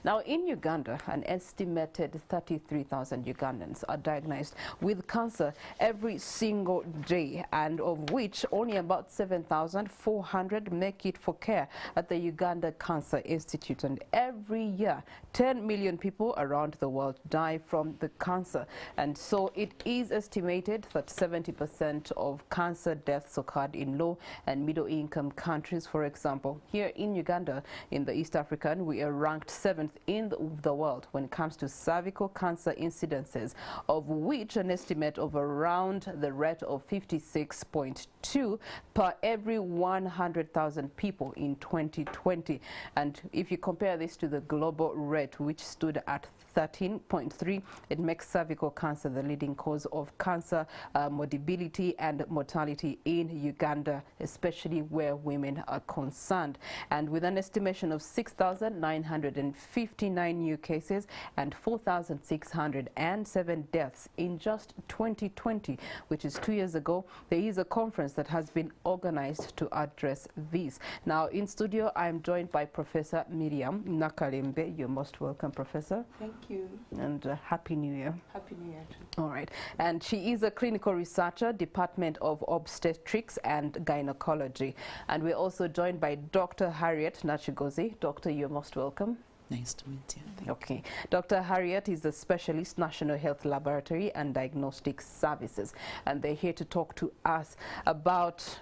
Now, in Uganda, an estimated 33,000 Ugandans are diagnosed with cancer every single day, and of which only about 7,400 make it for care at the Uganda Cancer Institute. And every year, 10 million people around the world die from the cancer. And so it is estimated that 70% of cancer deaths occurred in low and middle income countries. For example, here in Uganda, in the East African, we are ranked 7th in the world when it comes to cervical cancer incidences, of which an estimate of around the rate of 56.2 per every 100,000 people in 2020. And if you compare this to the global rate, which stood at 13.3, it makes cervical cancer the leading cause of cancer morbidity and mortality in Uganda, especially where women are concerned. And with an estimation of 6,959 new cases and 4,607 deaths in just 2020, which is 2 years ago, there is a conference that has been organized to address this. Now, in studio, I am joined by Professor Miriam Nakalembe. You're most welcome, Professor. Thank you. And Happy New Year. Happy New Year too. All right. And she is a clinical researcher, Department of Obstetrics and Gynecology. And we're also joined by Dr. Harriet Nachigozi. Doctor, you're most welcome. Nice to meet you. Okay. Dr. Harriet is a specialist, National Health Laboratory and Diagnostic Services. And they're here to talk to us about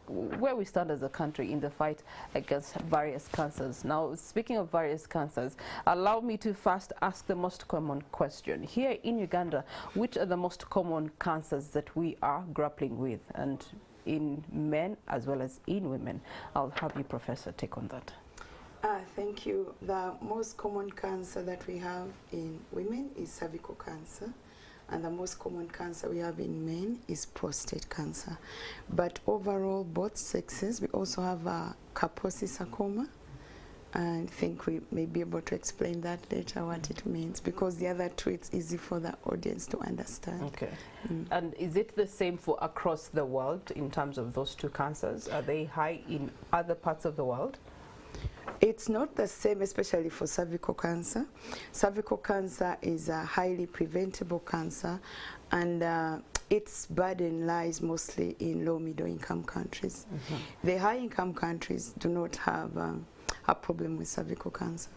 where we stand as a country in the fight against various cancers. Now, speaking of various cancers, allow me to first ask the most common question. Here in Uganda, which are the most common cancers that we are grappling with, and in men as well as in women? I'll have you, Professor, take on that. Thank you. The most common cancer that we have in women is cervical cancer. And the most common cancer we have in men is prostate cancer. But overall, both sexes, we also have Kaposi sarcoma. I think we may be able to explain that later, what it means, because the other two, it's easy for the audience to understand. Okay. And is it the same for across the world in terms of those two cancers? Are they high in other parts of the world? It's not the same, especially for cervical cancer. Cervical cancer is a highly preventable cancer, and its burden lies mostly in low-middle income countries. The high-income countries do not have a problem with cervical cancer.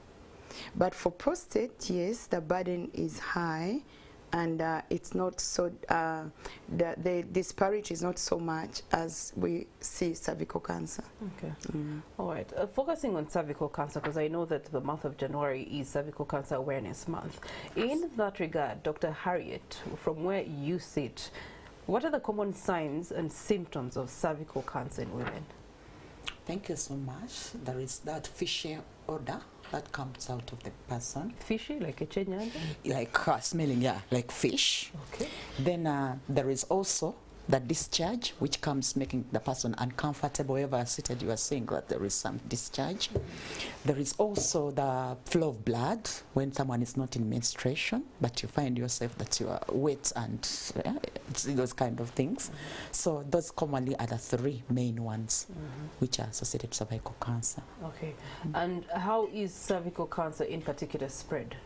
But for prostate, yes, the burden is high, and it's not so, the disparity is not so much as we see cervical cancer. Okay. All right. Focusing on cervical cancer, because I know that the month of January is Cervical Cancer Awareness Month. In that regard, Dr. Harriet, from where you sit, what are the common signs and symptoms of cervical cancer in women? Thank you so much. There is that fishy odor that comes out of the person. Fishy, like a chenyanga? Like smelling, yeah, like fish. Okay. Then there is also the discharge, which comes making the person uncomfortable. Wherever seated, you are seeing that there is some discharge. There is also the flow of blood when someone is not in menstruation, but you find yourself that you are wet and those kind of things. So those commonly are the three main ones which are associated with cervical cancer. Okay. And how is cervical cancer in particular spread?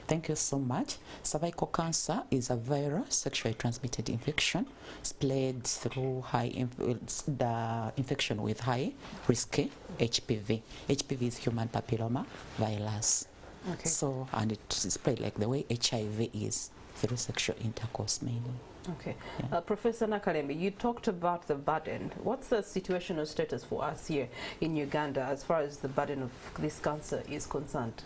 Thank you so much. Cervical cancer is a viral sexually transmitted infection spread through the infection with high risk HPV. HPV is human papilloma virus. Okay. So, and it is spread like the way HIV is through sexual intercourse mainly. Okay. Yeah. Professor Nakalembe, you talked about the burden. What's the situational status for us here in Uganda as far as the burden of this cancer is concerned?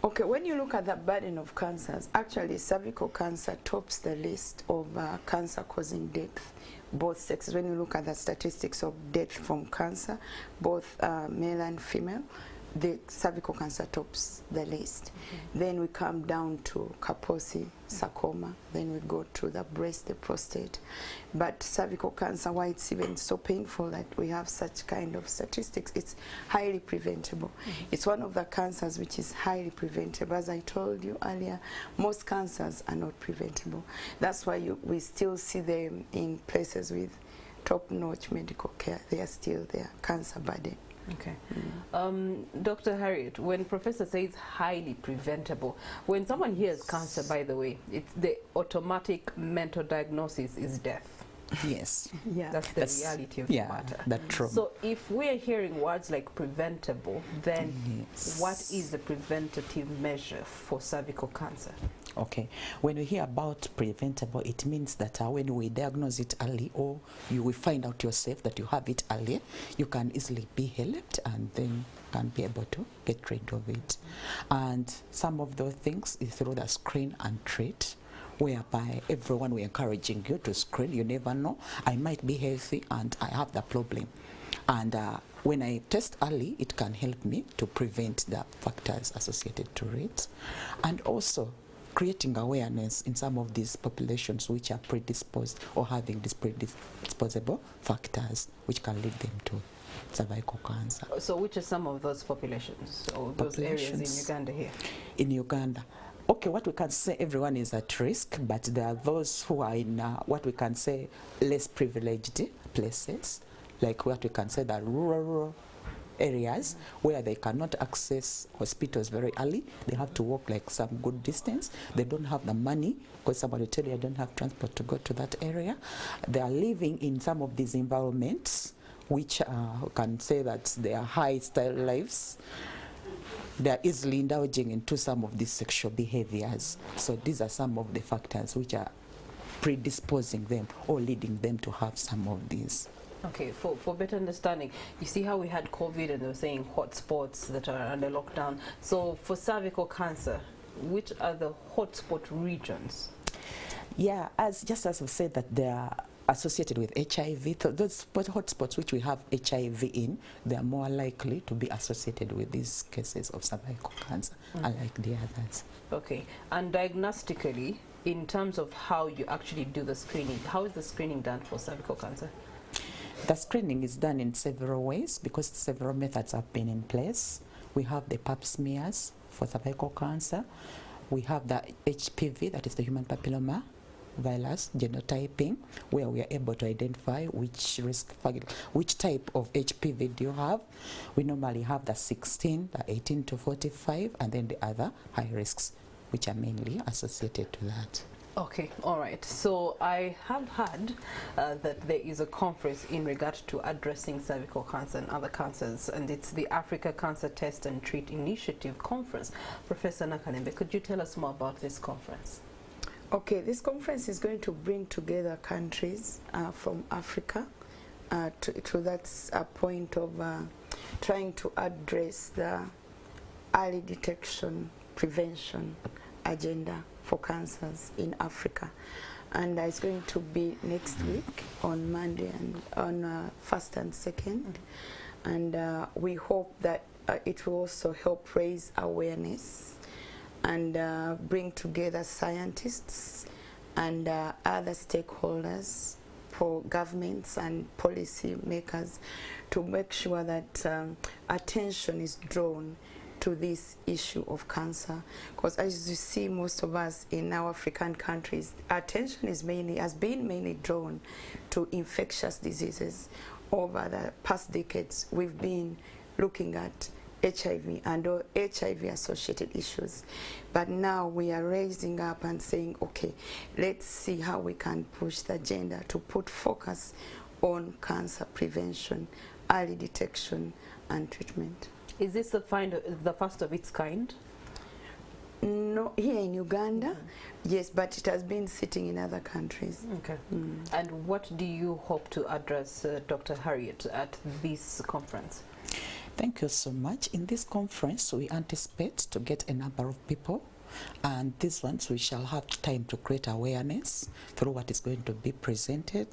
Okay, when you look at the burden of cancers, actually cervical cancer tops the list of cancer causing death, both sexes. When you look at the statistics of death from cancer, both male and female, the cervical cancer tops the list. Then we come down to Kaposi sarcoma, then we go to the breast, the prostate. But cervical cancer, why it's even so painful that we have such kind of statistics, it's highly preventable. It's one of the cancers which is highly preventable. As I told you earlier, most cancers are not preventable. That's why we still see them in places with top-notch medical care. They are still there, cancer burden. Okay. Dr. Harriet, when Professor says highly preventable, when someone hears cancer, by the way, it's the automatic mental diagnosis is death. Yes. Yeah. That's the reality of the matter. That's true. So if we're hearing words like preventable, then Yes. what is the preventative measure for cervical cancer? Okay, when we hear about preventable, it means that when we diagnose it early, or you will find out yourself that you have it early, you can easily be helped and then can be able to get rid of it. And some of those things is through the screen and treat, whereby everyone we're encouraging you to screen. You never know, I might be healthy and I have the problem. And when I test early, it can help me to prevent the factors associated to it. And also, creating awareness in some of these populations which are predisposed or having these predisposable factors which can lead them to cervical cancer. So which are some of those populations or those areas in Uganda here? In Uganda. Okay, what we can say, everyone is at risk, but there are those who are in what we can say less privileged places, like what we can say the rural areas where they cannot access hospitals very early. They have to walk like some good distance. They don't have the money because somebody tell you I don't have transport to go to that area. They are living in some of these environments which can say that they are high style lives. They are easily indulging into some of these sexual behaviors. So these are some of the factors which are predisposing them or leading them to have some of these. Okay, for better understanding, you see how we had COVID and they were saying hotspots that are under lockdown. So for cervical cancer, which are the hotspot regions? Yeah, just as we said that they are associated with HIV, those hotspots which we have HIV in, they are more likely to be associated with these cases of cervical cancer, unlike the others. Okay, and diagnostically, in terms of how you actually do the screening, how is the screening done for cervical cancer? The screening is done in several ways because several methods have been in place. We have the pap smears for cervical cancer. We have the HPV, that is the human papilloma virus genotyping, where we are able to identify which type of HPV do you have. We normally have the 16, the 18 to 45, and then the other high risks, which are mainly associated to that. Okay, all right. So I have heard that there is a conference in regard to addressing cervical cancer and other cancers, and it's the Africa Cancer Test and Treat Initiative Conference. Professor Nakalembe, could you tell us more about this conference? Okay, this conference is going to bring together countries from Africa to that point of trying to address the early detection prevention agenda for cancers in Africa. And it's going to be next week on Monday and on 1st and 2nd. And we hope that it will also help raise awareness and bring together scientists and other stakeholders, for governments and policy makers, to make sure that attention is drawn to this issue of cancer. Because as you see, most of us in our African countries, attention has been mainly drawn to infectious diseases. Over the past decades, we've been looking at HIV and HIV-associated issues. But now we are raising up and saying, okay, let's see how we can push the agenda to put focus on cancer prevention, early detection and treatment. Is this the first of its kind? No, here in Uganda, yes, but it has been sitting in other countries. Okay. And what do you hope to address, Dr. Harriet, at this conference? Thank you so much. In this conference, we anticipate to get a number of people, and these ones we shall have time to create awareness through what is going to be presented.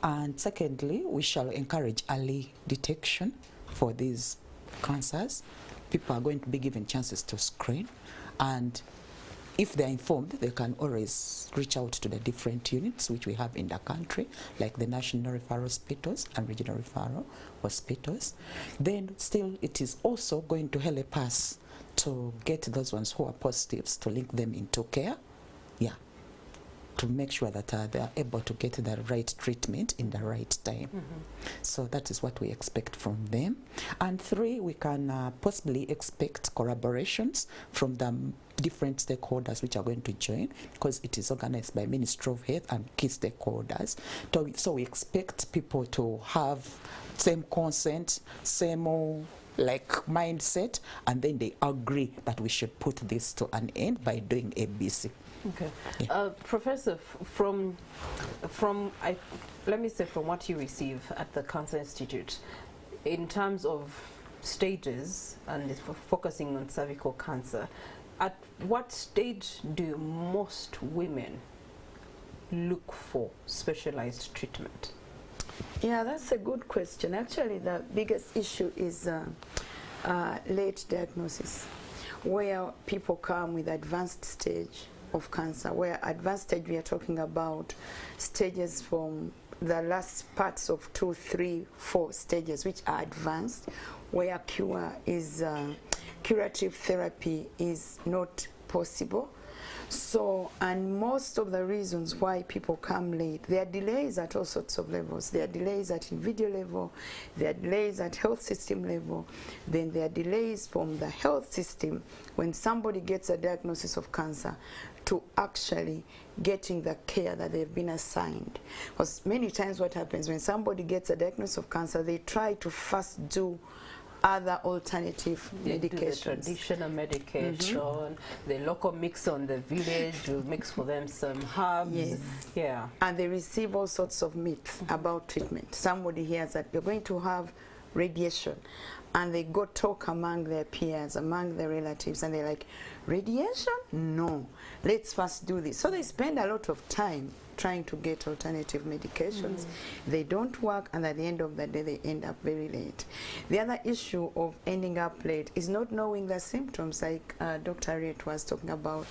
And secondly, we shall encourage early detection for these cancers. People are going to be given chances to screen, and if they're informed, they can always reach out to the different units which we have in the country, like the national referral hospitals and regional referral hospitals. Then still, it is also going to help us to get those ones who are positives to link them into care. Yeah. to make sure that they are able to get the right treatment in the right time. So that is what we expect from them. And 3, we can possibly expect collaborations from the different stakeholders which are going to join, because it is organized by Ministry of Health and key stakeholders. So we expect people to have same consent, same like mindset, and then they agree that we should put this to an end by doing ABC. Okay. Yeah. Professor, let me say from what you receive at the Cancer Institute, in terms of stages and focusing on cervical cancer, at what stage do most women look for specialized treatment? Yeah, that's a good question. Actually, the biggest issue is late diagnosis, where people come with advanced stage of cancer. Where advanced stage, we are talking about stages from the last parts of 2, 3, 4 stages, which are advanced, where curative therapy is not possible. So, and most of the reasons why people come late, there are delays at all sorts of levels. There are delays at individual level, there are delays at health system level, then there are delays from the health system when somebody gets a diagnosis of cancer to actually getting the care that they've been assigned. Because many times what happens when somebody gets a diagnosis of cancer, they try to first do other alternative medications. The traditional medication, the local mix on the village, you mix for them some herbs. Yes. Yeah. And they receive all sorts of myths about treatment. Somebody hears that you're going to have radiation, and they go talk among their peers, among their relatives, and they're like, radiation? No, let's first do this. So they spend a lot of time trying to get alternative medications. They don't work, and at the end of the day, they end up very late. The other issue of ending up late is not knowing the symptoms, like Dr. Harriet was talking about,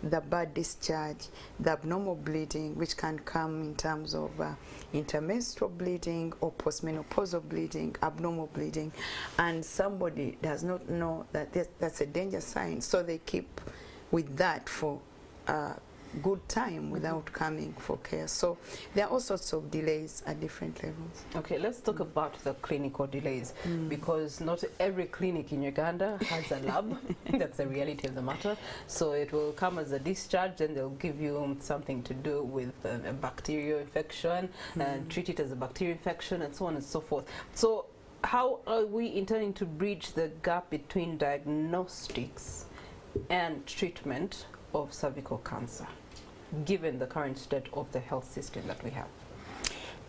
the bad discharge, the abnormal bleeding, which can come in terms of intermenstrual bleeding or postmenopausal bleeding, abnormal bleeding, and somebody does not know that that's a danger sign, so they keep with that for good time without coming for care. So there are all sorts of delays at different levels. Okay, let's talk about the clinical delays, because not every clinic in Uganda has a lab. That's the reality of the matter. So it will come as a discharge, and they'll give you something to do with a bacterial infection and treat it as a bacterial infection and so on and so forth. So how are we intending to bridge the gap between diagnostics and treatment of cervical cancer, given the current state of the health system that we have?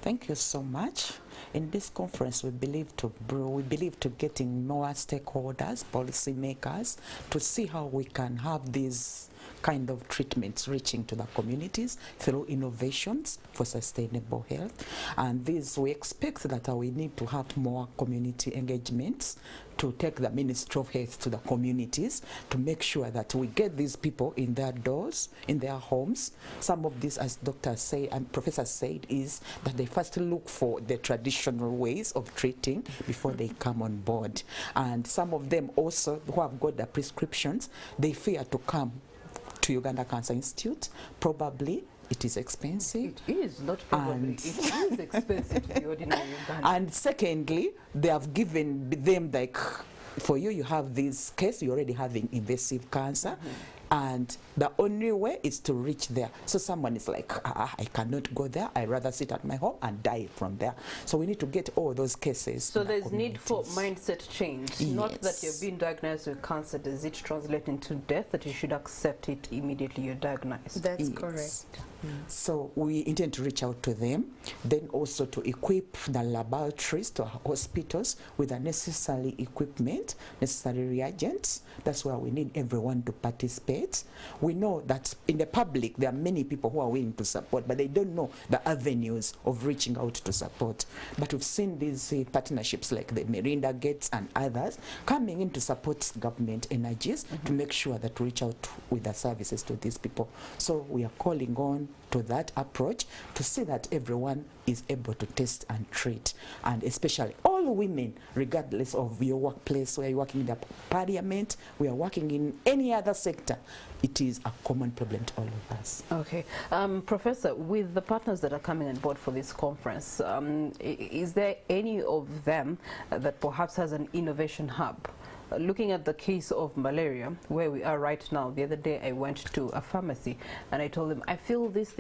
Thank you so much. In this conference, we believe to getting more stakeholders, policymakers, to see how we can have these kind of treatments reaching to the communities through innovations for sustainable health. And this, we expect that we need to have more community engagements to take the Ministry of Health to the communities to make sure that we get these people in their doors, in their homes. Some of this, as Dr. say and Professor said, is that they first look for the traditional ways of treating before they come on board. And some of them also who have got the prescriptions, they fear to come to Uganda Cancer Institute. Probably it is expensive. It is, not probably. It is expensive to the ordinary Ugandan. And secondly, they have given them, like, for you, you have this case, you're already having invasive cancer, and the only way is to reach there. So someone is like, I cannot go there, I'd rather sit at my home and die from there. So we need to get all those cases. So there's need for mindset change. Yes. Not that you're being diagnosed with cancer, does it translate into death, that you should accept it immediately you're diagnosed? That's Yes. correct. So we intend to reach out to them, then also to equip the laboratories, to hospitals with the necessary equipment, necessary reagents. That's where we need everyone to participate. We know that in the public there are many people who are willing to support, but they don't know the avenues of reaching out to support. But we've seen these partnerships like the Merinda Gates and others coming in to support government energies to make sure that we reach out with the services to these people. So we are calling on to that approach to see that everyone is able to test and treat, and especially all all women, regardless of your workplace, where you're working in the parliament, we are working in any other sector, it is a common problem to all of us. Okay. Professor, with the partners that are coming on board for this conference, is there any of them that perhaps has an innovation hub? Looking at the case of malaria, where we are right now, the other day I went to a pharmacy and I told them, I feel this,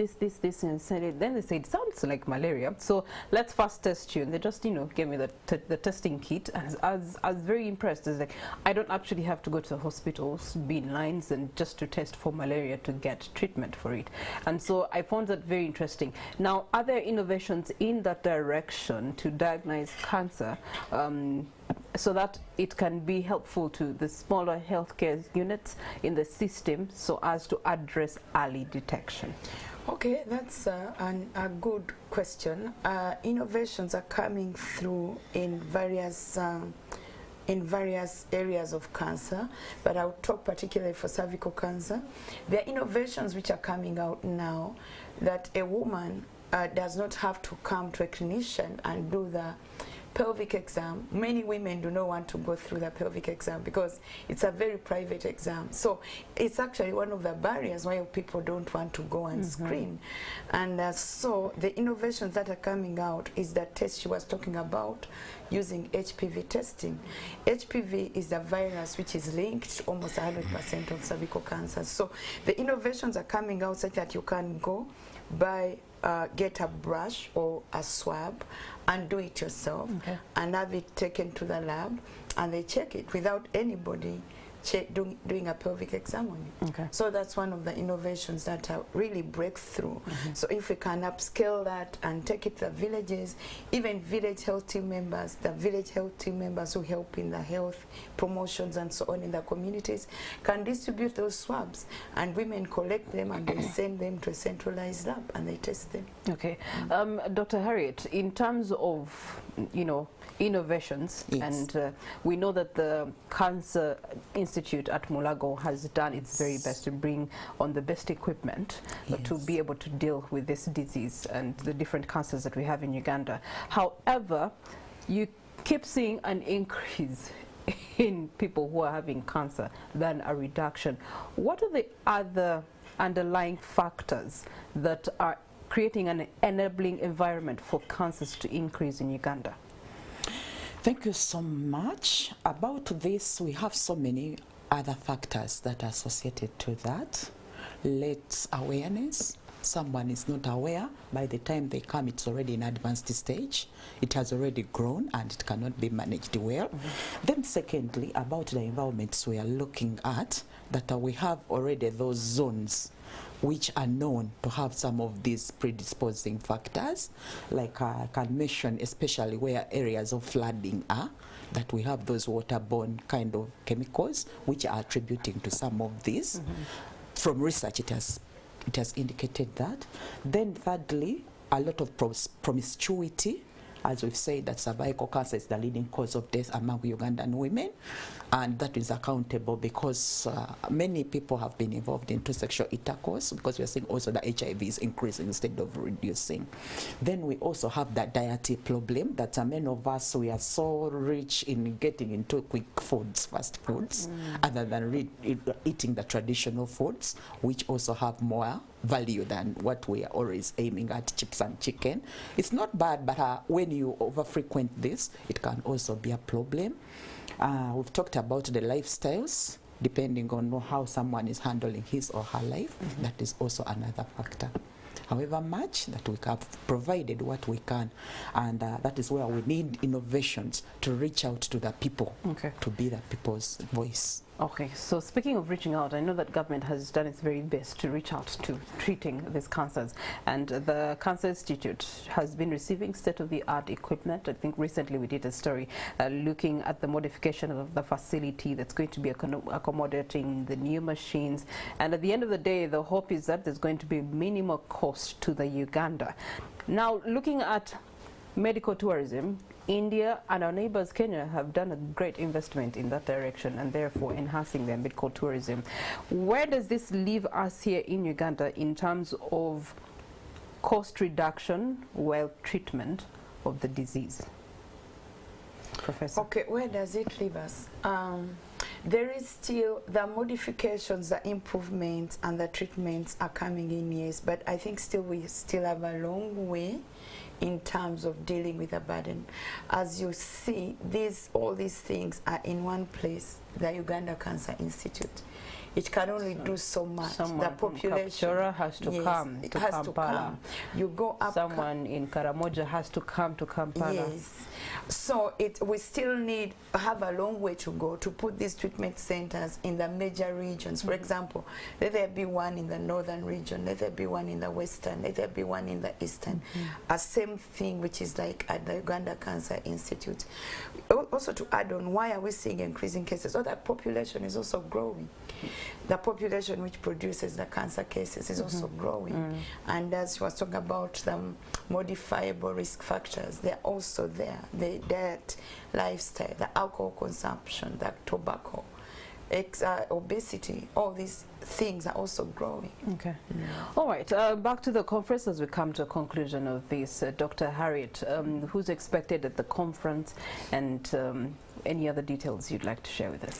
and then they said, it sounds like malaria, so let's first test you. And they just, gave me the testing kit, and I was very impressed. It's like, I don't actually have to go to the hospitals, be in lines, and just to test for malaria to get treatment for it. And so I found that very interesting. Now, are there innovations in that direction to diagnose cancer, so that it can be helpful to the smaller healthcare units in the system so as to address early detection? Okay, that's a good question. Innovations are coming through in various areas of cancer, but I'll talk particularly for cervical cancer. There are innovations which are coming out now that a woman does not have to come to a clinician and do the pelvic exam. Many women do not want to go through the pelvic exam because it's a very private exam. So it's actually one of the barriers why people don't want to go and screen. And so the innovations that are coming out is the test she was talking about, using HPV testing. HPV is a virus which is linked to almost 100% of cervical cancer. So the innovations are coming out such that you can go buy get a brush or a swab and do it yourself, and have it taken to the lab, and they check it without anybody doing a pelvic exam on it. So that's one of the innovations that are really breakthrough. So if we can upscale that and take it to the villages, even village health team members, the village health team members who help in the health promotions and so on in the communities, can distribute those swabs, and women collect them and they send them to a centralized lab and they test them. Okay. Dr. Harriet, in terms of, innovations, and we know that the Cancer Institute at Mulago has done its very best to bring on the best equipment to be able to deal with this disease and the different cancers that we have in Uganda. However, you keep seeing an increase in people who are having cancer than a reduction. What are the other underlying factors that are creating an enabling environment for cancers to increase in Uganda? Thank you so much. About this, we have so many other factors that are associated to that. Late awareness. Someone is not aware. By the time they come, it's already in advanced stage. It has already grown and it cannot be managed well. Then secondly, about the environments we are looking at, that we have already those zones which are known to have some of these predisposing factors, like I can mention especially where areas of flooding are, that we have those waterborne kind of chemicals which are attributing to some of these. From research it has indicated that. Then thirdly, a lot of promiscuity. As we've said, that cervical cancer is the leading cause of death among Ugandan women, and that is accountable because many people have been involved into sexual intercourse, because we are seeing also the HIV is increasing instead of reducing. Then we also have that dietary problem, that many of us, we are so rich in getting into quick foods, fast foods, other than eating the traditional foods, which also have more value than what we are always aiming at, chips and chicken. It's not bad, but when you over-frequent this, it can also be a problem. We've talked about the lifestyles, depending on how someone is handling his or her life. That is also another factor. However much that we have provided what we can, and that is where we need innovations to reach out to the people, to be the people's voice. Okay, so speaking of reaching out, I know that government has done its very best to reach out to treating these cancers, and the Cancer Institute has been receiving state-of-the-art equipment. I think recently we did a story looking at the modification of the facility that's going to be accommodating the new machines, and at the end of the day, the hope is that there's going to be minimal cost to the Uganda. Now, looking at medical tourism, India and our neighbors Kenya have done a great investment in that direction, and therefore enhancing their medical tourism. Where does this leave us here in Uganda in terms of cost reduction while treatment of the disease? Professor? Okay, where does it leave us? There is still the modifications, the improvements, and the treatments are coming in, yes, but I think still we still have a long way in terms of dealing with the burden. As you see, all these things are in one place, the Uganda Cancer Institute. It can only do so much. The population has to come to Kampala. You go up. Someone in Karamoja has to come to Kampala. Yes. So we still have a long way to go to put these treatment centers in the major regions. For example, let there be one in the northern region, let there be one in the western, let there be one in the eastern. A same thing which is like at the Uganda Cancer Institute. Also to add on, why are we seeing increasing cases? Oh, that population is also growing. The population which produces the cancer cases is also growing. And as she was talking about the modifiable risk factors, they're also there. The diet, lifestyle, the alcohol consumption, the tobacco, obesity, all these things are also growing. Okay. All right, back to the conference as we come to a conclusion of this. Dr. Harriet, who's expected at the conference, and any other details you'd like to share with us?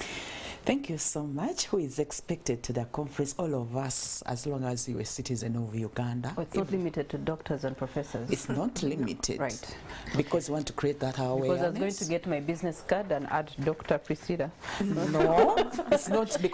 Thank you so much. Who is expected to the conference? All of us, as long as you're a citizen of Uganda. Oh, it's not limited to doctors and professors. It's not limited. Right. Because we want to create that awareness. Because I was going to get my business card and add Dr. Priscilla. No, it's not because